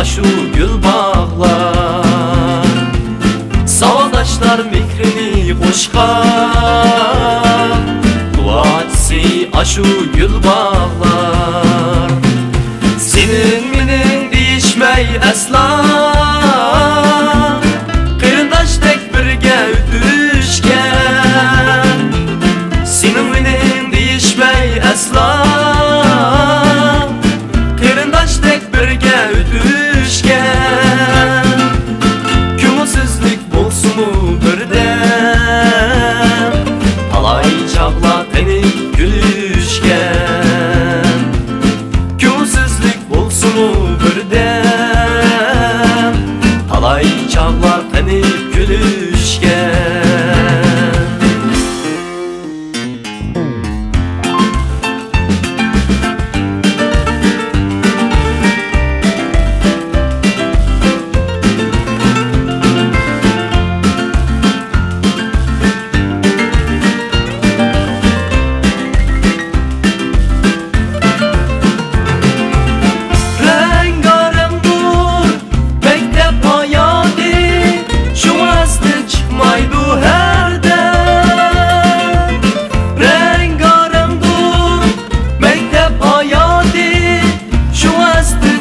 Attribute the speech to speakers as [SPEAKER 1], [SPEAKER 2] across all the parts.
[SPEAKER 1] aşu gül bağlar. Savaşlar mikrini koşkan, duacisi aşu gül bağlar. Senin minin değişmey asla, kırdaş tek birge ötüşken. Senin minin değişmey asla, kırdaş tek birge ötüşken. Kümsüzlük bolsumu birden, talay çağla tenip gülüşken. Kümsüzlük bolsumu birden, talay çağlar tenip gülüşken.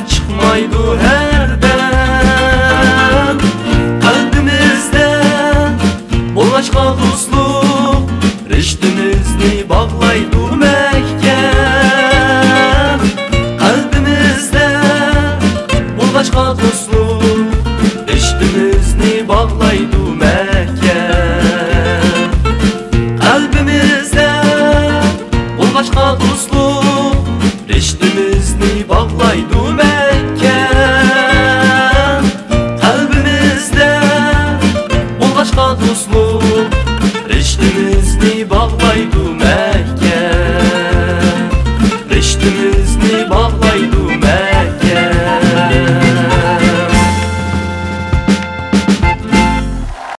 [SPEAKER 1] Çıkmaydı